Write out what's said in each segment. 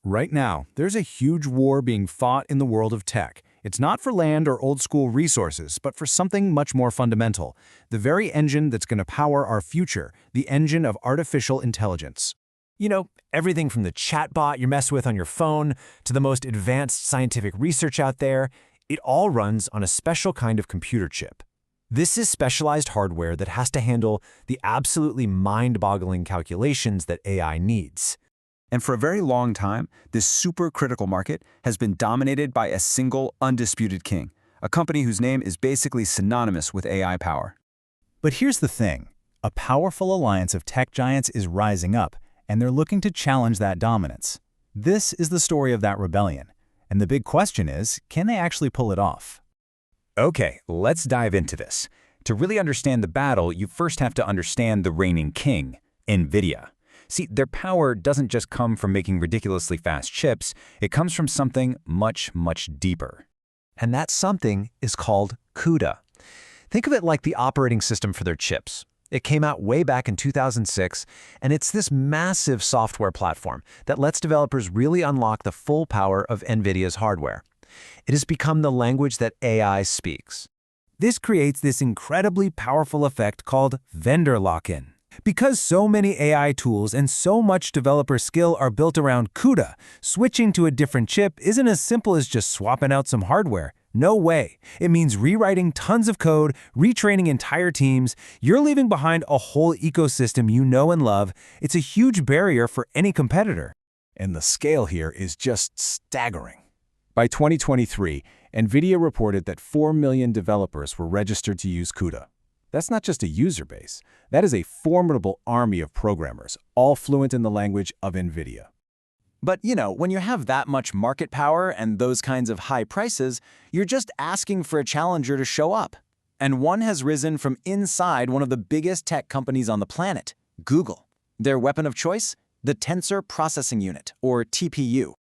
Right now, there's a huge war being fought in the world of tech. It's not for land or old-school resources, but for something much more fundamental, the very engine that's going to power our future, the engine of artificial intelligence. You know, everything from the chatbot you mess with on your phone to the most advanced scientific research out there, it all runs on a special kind of computer chip. This is specialized hardware that has to handle the absolutely mind-boggling calculations that AI needs. And for a very long time, this supercritical market has been dominated by a single, undisputed king, a company whose name is basically synonymous with AI power. But here's the thing. A powerful alliance of tech giants is rising up, and they're looking to challenge that dominance. This is the story of that rebellion. And the big question is, can they actually pull it off? Okay, let's dive into this. To really understand the battle, you first have to understand the reigning king, Nvidia. See, their power doesn't just come from making ridiculously fast chips, it comes from something much, much deeper. And that something is called CUDA. Think of it like the operating system for their chips. It came out way back in 2006, and it's this massive software platform that lets developers really unlock the full power of NVIDIA's hardware. It has become the language that AI speaks. This creates this incredibly powerful effect called vendor lock-in. Because so many AI tools and so much developer skill are built around CUDA, switching to a different chip isn't as simple as just swapping out some hardware. No way. It means rewriting tons of code, retraining entire teams. You're leaving behind a whole ecosystem you know and love. It's a huge barrier for any competitor. And the scale here is just staggering. By 2023, Nvidia reported that 4 million developers were registered to use CUDA. That's not just a user base. That is a formidable army of programmers, all fluent in the language of Nvidia. But, when you have that much market power and those kinds of high prices, you're just asking for a challenger to show up. And one has risen from inside one of the biggest tech companies on the planet, Google. Their weapon of choice? The Tensor Processing Unit, or TPU.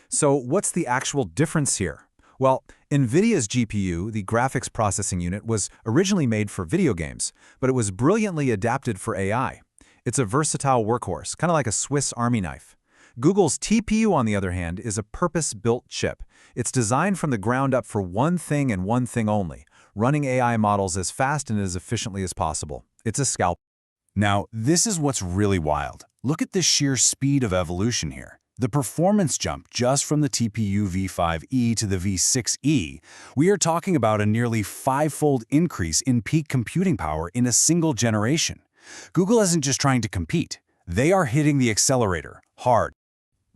So what's the actual difference here? Well, NVIDIA's GPU, the graphics processing unit, was originally made for video games, but it was brilliantly adapted for AI. It's a versatile workhorse, kind of like a Swiss Army knife. Google's TPU, on the other hand, is a purpose-built chip. It's designed from the ground up for one thing and one thing only, running AI models as fast and as efficiently as possible. It's a scalpel. Now, this is what's really wild. Look at the sheer speed of evolution here. The performance jump just from the TPU V5e to the V6e, we are talking about a nearly 5-fold increase in peak computing power in a single generation. Google isn't just trying to compete. They are hitting the accelerator hard.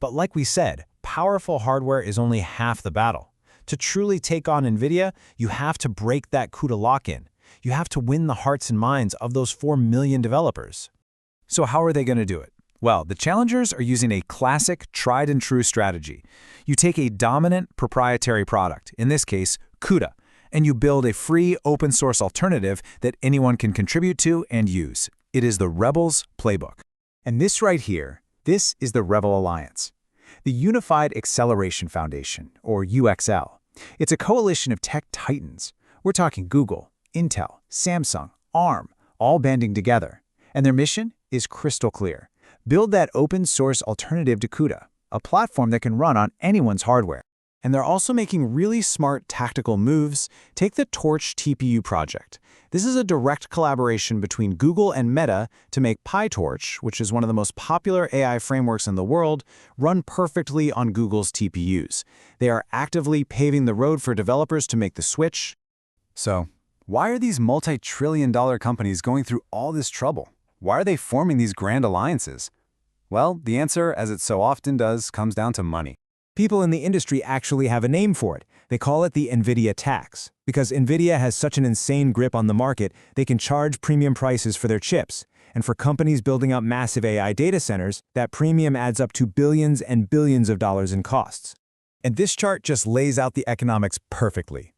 But like we said, powerful hardware is only half the battle. To truly take on NVIDIA, you have to break that CUDA lock-in. You have to win the hearts and minds of those 4 million developers. So how are they going to do it? Well, the challengers are using a classic, tried-and-true strategy. You take a dominant proprietary product, in this case, CUDA, and you build a free, open-source alternative that anyone can contribute to and use. It is the Rebel's playbook. And this right here, this is the Rebel Alliance, the Unified Acceleration Foundation, or UXL. It's a coalition of tech titans. We're talking Google, Intel, Samsung, ARM, all banding together. And their mission is crystal clear. Build that open-source alternative to CUDA, a platform that can run on anyone's hardware. And they're also making really smart tactical moves. Take the Torch TPU project. This is a direct collaboration between Google and Meta to make PyTorch, which is one of the most popular AI frameworks in the world, run perfectly on Google's TPUs. They are actively paving the road for developers to make the switch. So, why are these multi-trillion-dollar companies going through all this trouble? Why are they forming these grand alliances? Well, the answer, as it so often does, comes down to money. People in the industry actually have a name for it. They call it the Nvidia tax. Because Nvidia has such an insane grip on the market, they can charge premium prices for their chips. And for companies building up massive AI data centers, that premium adds up to billions and billions of dollars in costs. And this chart just lays out the economics perfectly.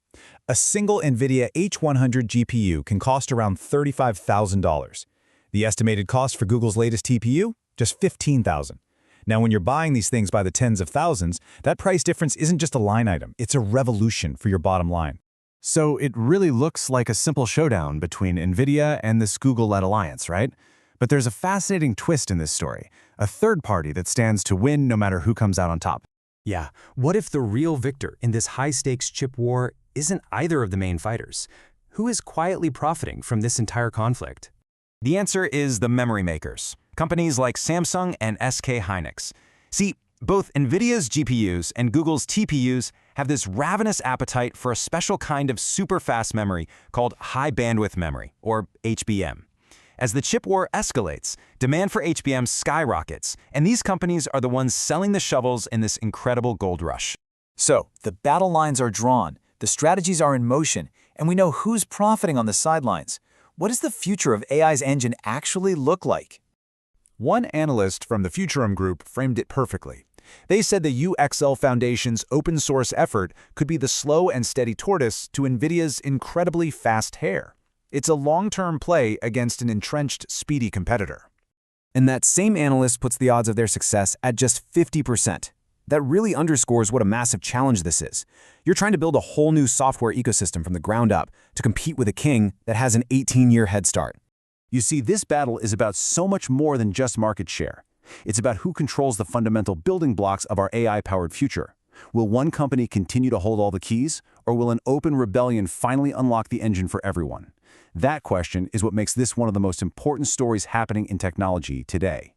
A single Nvidia H100 GPU can cost around $35,000. The estimated cost for Google's latest TPU? Just $15,000. Now, when you're buying these things by the tens of thousands, that price difference isn't just a line item, it's a revolution for your bottom line. So it really looks like a simple showdown between Nvidia and this Google-led alliance, right? But there's a fascinating twist in this story, a third party that stands to win no matter who comes out on top. Yeah, what if the real victor in this high-stakes chip war isn't either of the main fighters? Who is quietly profiting from this entire conflict? The answer is the memory makers, companies like Samsung and SK Hynix. See, both Nvidia's GPUs and Google's TPUs have this ravenous appetite for a special kind of super-fast memory called high bandwidth memory, or HBM. As the chip war escalates, demand for HBM skyrockets, and these companies are the ones selling the shovels in this incredible gold rush. So, the battle lines are drawn, the strategies are in motion, and we know who's profiting on the sidelines. What does the future of AI's engine actually look like? One analyst from the Futurum Group framed it perfectly. They said the UXL Foundation's open-source effort could be the slow and steady tortoise to NVIDIA's incredibly fast hare. It's a long-term play against an entrenched, speedy competitor. And that same analyst puts the odds of their success at just 50%. That really underscores what a massive challenge this is. You're trying to build a whole new software ecosystem from the ground up to compete with a king that has an 18-year head start. You see, this battle is about so much more than just market share. It's about who controls the fundamental building blocks of our AI-powered future. Will one company continue to hold all the keys, or will an open rebellion finally unlock the engine for everyone? That question is what makes this one of the most important stories happening in technology today.